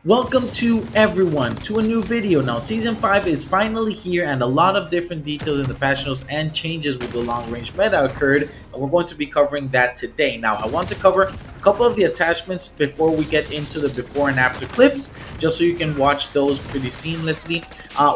Welcome to everyone to a new video. Now season 5 is finally here and a lot of different details in the patch notes and changes with the long range meta occurred, and we're going to be covering that today. Now I want to cover a couple of the attachments before we get into the before and after clips, just so you can watch those pretty seamlessly.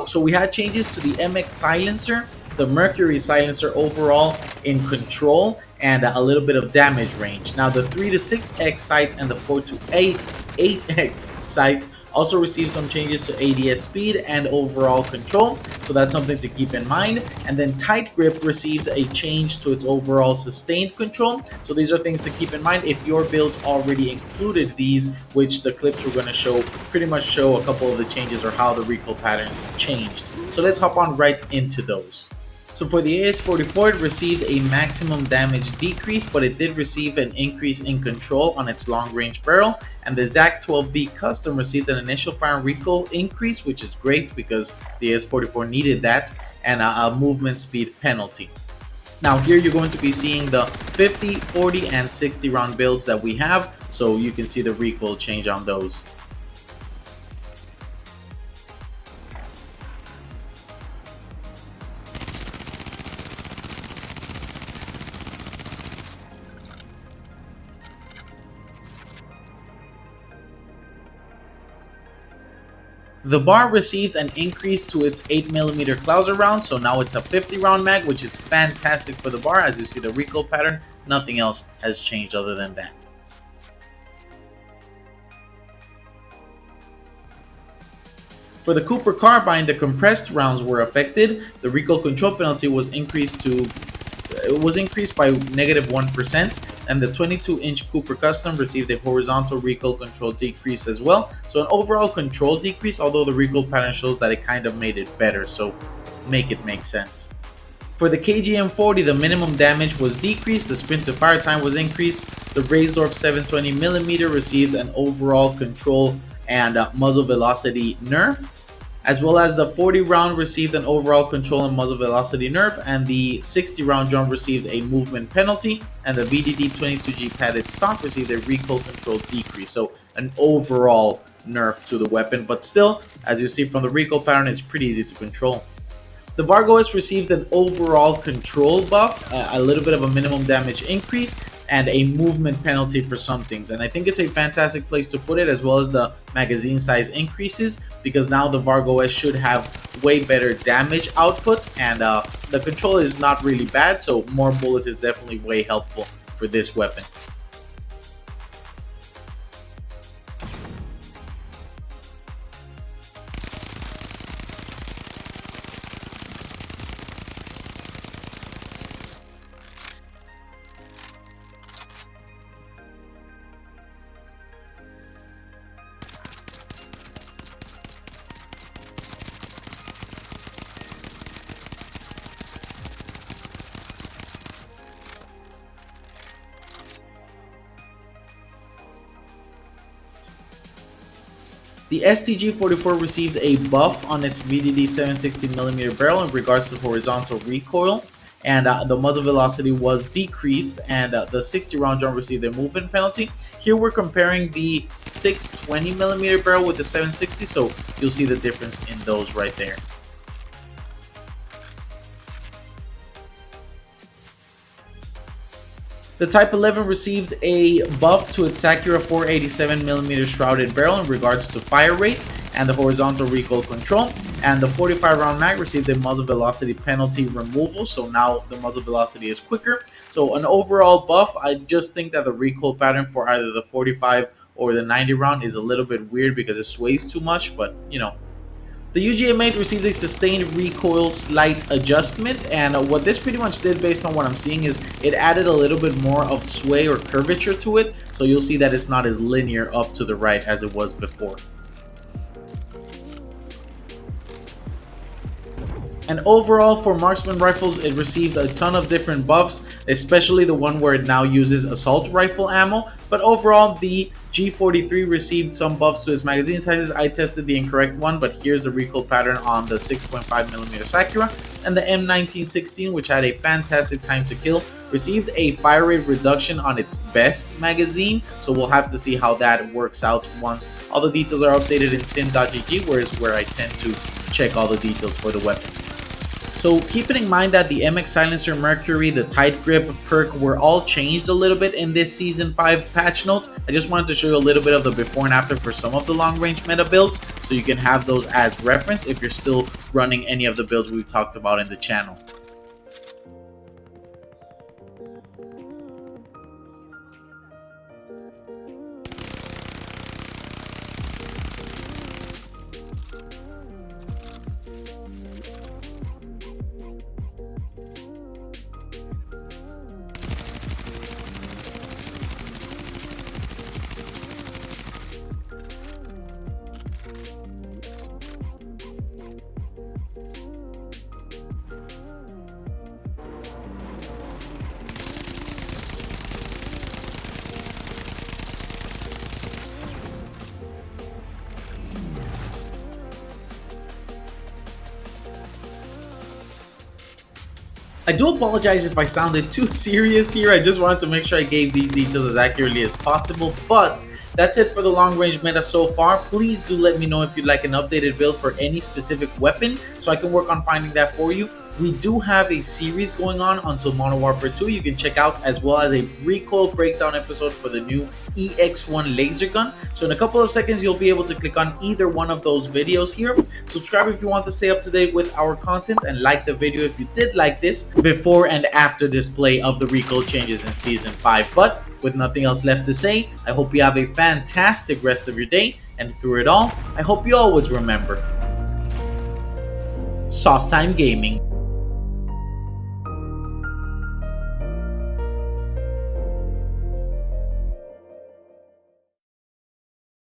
So we had changes to the MX silencer, the Mercury silencer overall in control, and a little bit of damage range. Now the 3 to 6x sight and the 4 to 8x sight also received some changes to ADS speed and overall control, so that's something to keep in mind. And then tight grip received a change to its overall sustained control, so these are things to keep in mind if your builds already included these, which the clips we're going to show pretty much show a couple of the changes or how the recoil patterns changed. So let's hop on right into those. So for the AS44, it received a maximum damage decrease, but it did receive an increase in control on its long range barrel. And the ZAC-12B Custom received an initial fire and recoil increase, which is great because the AS44 needed that, and a movement speed penalty. Now here you're going to be seeing the 50, 40, and 60 round builds that we have, so you can see the recoil change on those. The bar received an increase to its 8mm Clouser round, so now it's a 50 round mag, which is fantastic for the bar. As you see the recoil pattern, nothing else has changed other than that. For the Cooper Carbine, the compressed rounds were affected. The recoil control penalty was increased by -1%. And the 22-inch Cooper Custom received a horizontal recoil control decrease as well. So an overall control decrease, although the recoil pattern shows that it kind of made it better, so make it make sense. For the KGM40, the minimum damage was decreased, the sprint to fire time was increased, the Raisdorf 720mm received an overall control and muzzle velocity nerf, as well as the 40 round received an overall control and muzzle velocity nerf, and the 60 round drum received a movement penalty, and the VDD 22G padded stock received a recoil control decrease. So an overall nerf to the weapon, but still, as you see from the recoil pattern, it's pretty easy to control. The Vargo-S received an overall control buff, a little bit of a minimum damage increase, and a movement penalty for some things. And I think it's a fantastic place to put it, as well as the magazine size increases, because now the Vargo-S should have way better damage output, and the control is not really bad, so more bullets is definitely way helpful for this weapon. The STG-44 received a buff on its VDD 760mm barrel in regards to horizontal recoil, and the muzzle velocity was decreased, and the 60 round drum received a movement penalty. Here we're comparing the 620mm barrel with the 760, so you'll see the difference in those right there. The Type 11 received a buff to its Sakura 487mm shrouded barrel in regards to fire rate and the horizontal recoil control, and the 45 round mag received a muzzle velocity penalty removal, so now the muzzle velocity is quicker. So an overall buff. I just think that the recoil pattern for either the 45 or the 90 round is a little bit weird because it sways too much, but you know. The UGM8 received a sustained recoil slight adjustment, and what this pretty much did, based on what I'm seeing, is it added a little bit more of sway or curvature to it, so you'll see that it's not as linear up to the right as it was before. And overall, for marksman rifles, it received a ton of different buffs, especially the one where it now uses assault rifle ammo. But overall, the G43 received some buffs to his magazine sizes. I tested the incorrect one, but here's the recoil pattern on the 6.5mm Sakura. And the M1916, which had a fantastic time to kill, received a fire rate reduction on its best magazine, so we'll have to see how that works out once all the details are updated in sim.gg, where I tend to check all the details for the weapons. So keeping in mind that the MX Silencer Mercury, the Tight Grip perk were all changed a little bit in this Season 5 patch note, I just wanted to show you a little bit of the before and after for some of the long range meta builds, so you can have those as reference if you're still running any of the builds we've talked about in the channel. I do apologize if I sounded too serious here. I just wanted to make sure I gave these details as accurately as possible, but that's it for the long range meta so far. Please do let me know if you'd like an updated build for any specific weapon so I can work on finding that for you. We do have a series going on until Modern Warfare 2 you can check out, as well as a recoil breakdown episode for the new EX1 laser gun. So in a couple of seconds you'll be able to click on either one of those videos here. Subscribe if you want to stay up to date with our content, and like the video if you did like this before and after display of the recoil changes in Season 5. But with nothing else left to say, I hope you have a fantastic rest of your day, and through it all, I hope you always remember, Sauce Time Gaming.